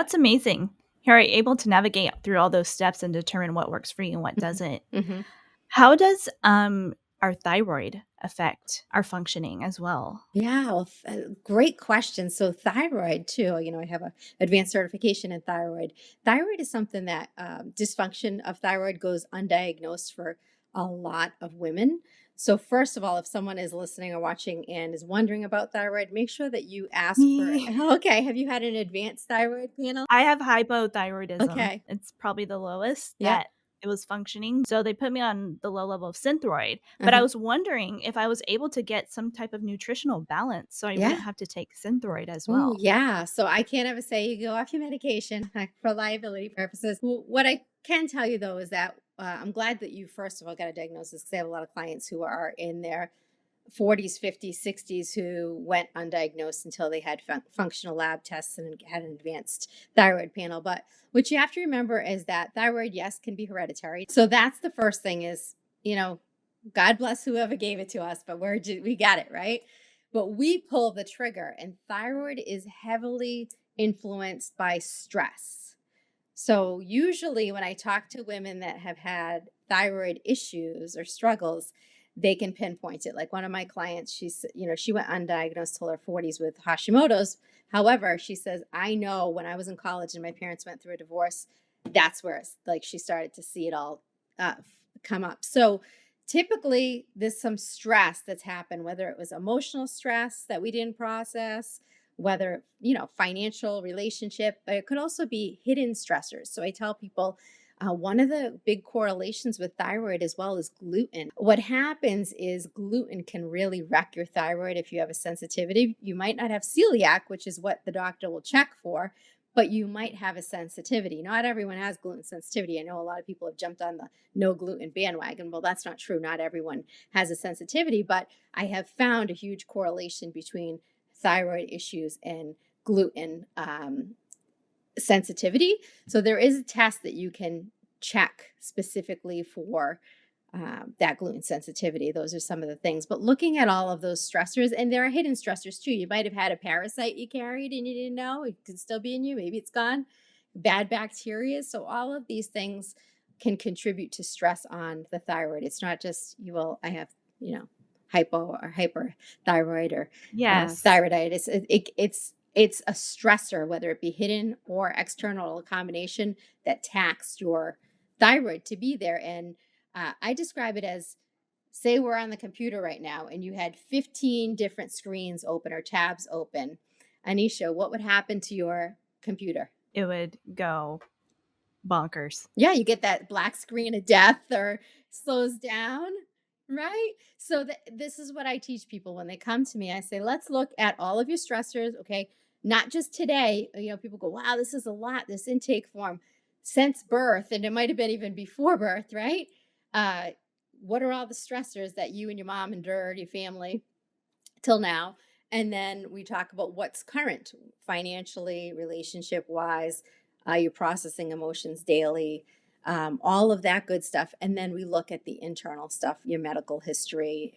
That's amazing. You're able to navigate through all those steps and determine what works for you and what Mhm. doesn't. Mhm. How does our thyroid affect our functioning as well? Yeah, well, great question. So thyroid too, I have a advanced certification in thyroid. Thyroid is something that dysfunction of thyroid goes undiagnosed for a lot of women. So first of all, if someone is listening or watching and is wondering about thyroid, make sure that you ask for, Me. okay, have you had an advanced thyroid panel? I have hypothyroidism. Okay. It's probably the lowest Yep. that it was functioning. So they put me on the low level of Synthroid. But I Uh-huh. was wondering if I was able to get some type of nutritional balance so I Yeah. wouldn't have to take Synthroid as Oh, well. yeah. So I can't ever say you go off your medication for liability purposes. What I can tell you though is that I'm glad that you, first of all, got a diagnosis because I have a lot of clients who are in their 40s, 50s, 60s who went undiagnosed until they had functional lab tests and had an advanced thyroid panel. But what you have to remember is that thyroid, yes, can be hereditary. So that's the first thing is, you know, God bless whoever gave it to us, but we got it, right? But we pull the trigger, and thyroid is heavily influenced by stress. So, usually, when I talk to women that have had thyroid issues or struggles, they can pinpoint it. Like one of my clients, she went undiagnosed till her 40s with Hashimoto's. However, she says, I know when I was in college and my parents went through a divorce, that's where it's like she started to see it all come up. So, typically, there's some stress that's happened, whether it was emotional stress that we didn't process, whether financial relationship, but it could also be hidden stressors. So I tell people one of the big correlations with thyroid as well is gluten. What happens is gluten can really wreck your thyroid if you have a sensitivity. You might not have celiac, which is what the doctor will check for, but you might have a sensitivity. Not everyone has gluten sensitivity. I know a lot of people have jumped on the no gluten bandwagon. Well, that's not true. Not everyone has a sensitivity, but I have found a huge correlation between thyroid issues and gluten sensitivity. So there is a test that you can check specifically for that gluten sensitivity. Those are some of the things. But looking at all of those stressors, and there are hidden stressors too. You might have had a parasite you carried and you didn't know. It could still be in you. Maybe it's gone. Bad bacteria. So all of these things can contribute to stress on the thyroid. It's not just I have, hypo or hyperthyroid or Yes. thyroiditis. It's a stressor, whether it be hidden or external, a combination that taxed your thyroid to be there. And I describe it as, say we're on the computer right now and you had 15 different screens open or tabs open. Anesha, what would happen to your computer? It would go bonkers. Yeah, you get that black screen of death or slows down, right? So this is what I teach people when they come to me. I say, let's look at all of your stressors, okay? Not just today. People go, wow, this is a lot, this intake form since birth, and it might have been even before birth, right? Uh, what are all the stressors that you and your mom endured, your family, till now? And then we talk about what's current financially, relationship wise, you're processing emotions daily, all of that good stuff. And then we look at the internal stuff, your medical history,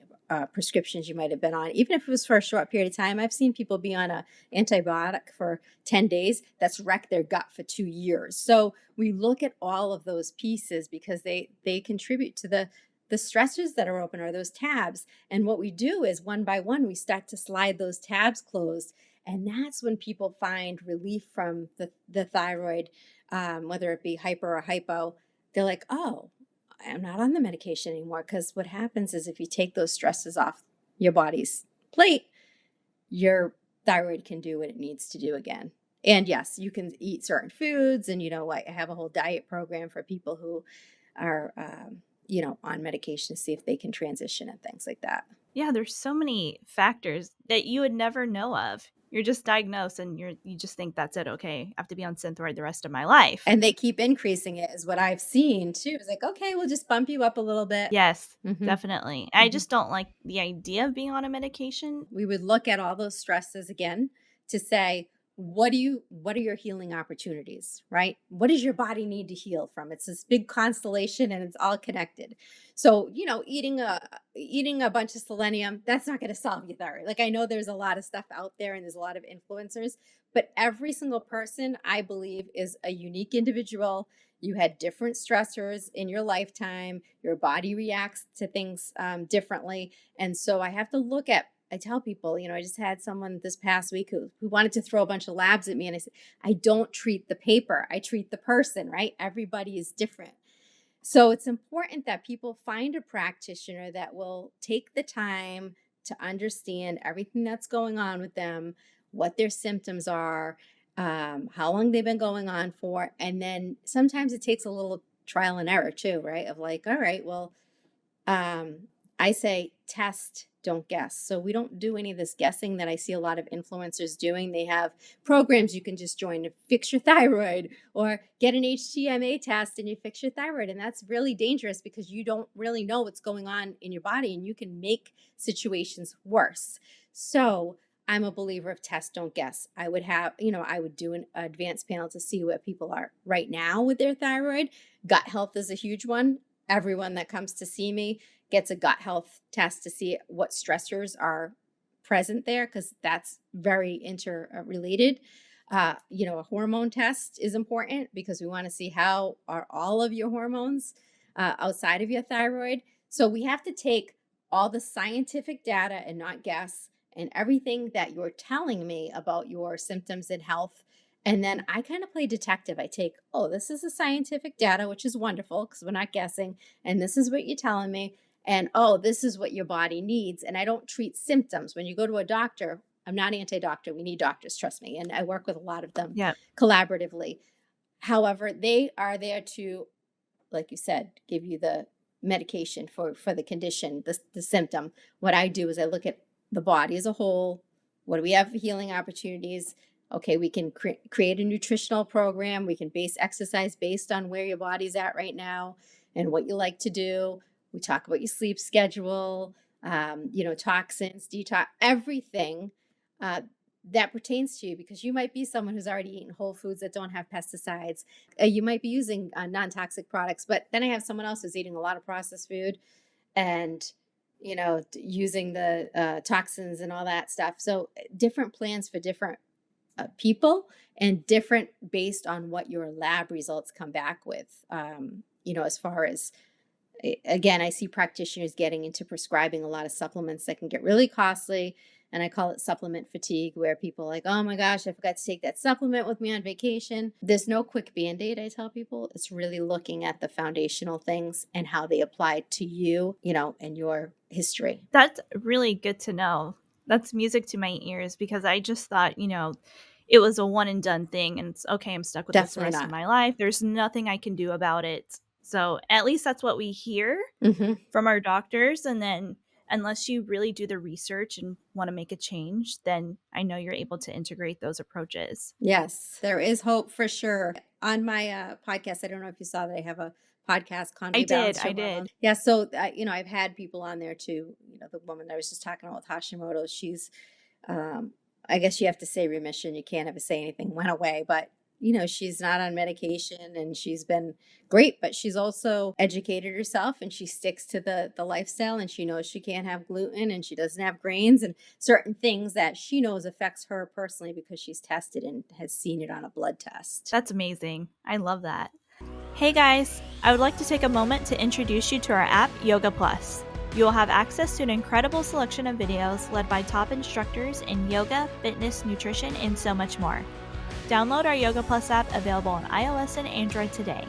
prescriptions you might have been on, even if it was for a short period of time. I've seen people be on a antibiotic for 10 days that's wrecked their gut for 2 years. So we look at all of those pieces because they contribute to the stressors that are open or those tabs. And what we do is one by one, we start to slide those tabs closed. And that's when people find relief from the thyroid, whether it be hyper or hypo. They're like, oh, I'm not on the medication anymore. Because what happens is if you take those stresses off your body's plate, your thyroid can do what it needs to do again. And yes, you can eat certain foods. And, I have a whole diet program for people who are, on medication to see if they can transition and things like that. Yeah, there's so many factors that you would never know of. You're just diagnosed and you just think that's it. Okay, I have to be on Synthroid the rest of my life. And they keep increasing it, is what I've seen too. It's like, okay, we'll just bump you up a little bit. Yes, hmm definitely. I hmm just don't like the idea of being on a medication. We would look at all those stresses again to say, what are your healing opportunities, right? What does your body need to heal from? It's this big constellation and it's all connected. So, eating a bunch of selenium, that's not going to solve your thyroid. Like I know there's a lot of stuff out there and there's a lot of influencers, But every single person, I believe, is a unique individual. You had different stressors in your lifetime. Your body reacts to things differently. And so I have to look at, I tell people, I just had someone this past week who wanted to throw a bunch of labs at me. And I said, I don't treat the paper, I treat the person, right? Everybody is different. So it's important that people find a practitioner that will take the time to understand everything that's going on with them, what their symptoms are, how long they've been going on for. And then sometimes it takes a little trial and error too, right? Of like, all right, well, I say test, don't guess. So we don't do any of this guessing that I see a lot of influencers doing. They have programs you can just join to fix your thyroid, or get an HTMA test and you fix your thyroid. And that's really dangerous because you don't really know what's going on in your body and you can make situations worse. So I'm a believer of test, don't guess. I would have, I would do an advanced panel to see where people are right now with their thyroid. Gut health is a huge one. Everyone that comes to see me gets a gut health test to see what stressors are present there, because that's very interrelated. A hormone test is important because we want to see how are all of your hormones outside of your thyroid. So we have to take all the scientific data and not guess, and everything that you're telling me about your symptoms and health. And then I kind of play detective. I take, this is the scientific data, which is wonderful because we're not guessing. And this is what you're telling me. And, this is what your body needs. And I don't treat symptoms. When you go to a doctor, I'm not anti-doctor. We need doctors, trust me. And I work with a lot of them collaboratively. However, they are there to, like you said, give you the medication for the condition, the symptom. What I do is I look at the body as a whole. What do we have for healing opportunities? Okay, we can create a nutritional program. We can base exercise based on where your body's at right now and what you like to do. We talk about your sleep schedule, toxins, detox, everything that pertains to you, because you might be someone who's already eaten whole foods that don't have pesticides. You might be using non-toxic products, but then I have someone else who's eating a lot of processed food and using the toxins and all that stuff. So different plans for different people, and different based on what your lab results come back with. As far as, again, I see practitioners getting into prescribing a lot of supplements that can get really costly. And I call it supplement fatigue, where people are like, oh my gosh, I forgot to take that supplement with me on vacation. There's no quick Band-Aid, I tell people. It's really looking at the foundational things and how they apply to you, and your history. That's really good to know. That's music to my ears, because I just thought, it was a one and done thing and it's okay, I'm stuck with this the rest of my life. There's nothing I can do about it. So at least that's what we hear from our doctors. And then unless you really do the research and want to make a change, then I know you're able to integrate those approaches. Yes, there is hope for sure. On my podcast, I don't know if you saw that I have a podcast. I did. Yeah, so I've had people on there too. The woman I was just talking about with Hashimoto's, she's, I guess you have to say remission. You can't ever say anything went away, but she's not on medication and she's been great, but she's also educated herself and she sticks to the lifestyle, and she knows she can't have gluten and she doesn't have grains and certain things that she knows affects her personally because she's tested and has seen it on a blood test. That's amazing. I love that. Hey guys, I would like to take a moment to introduce you to our app, Yoga Plus. You will have access to an incredible selection of videos led by top instructors in yoga, fitness, nutrition, and so much more. Download our Yoga Plus app, available on iOS and Android today.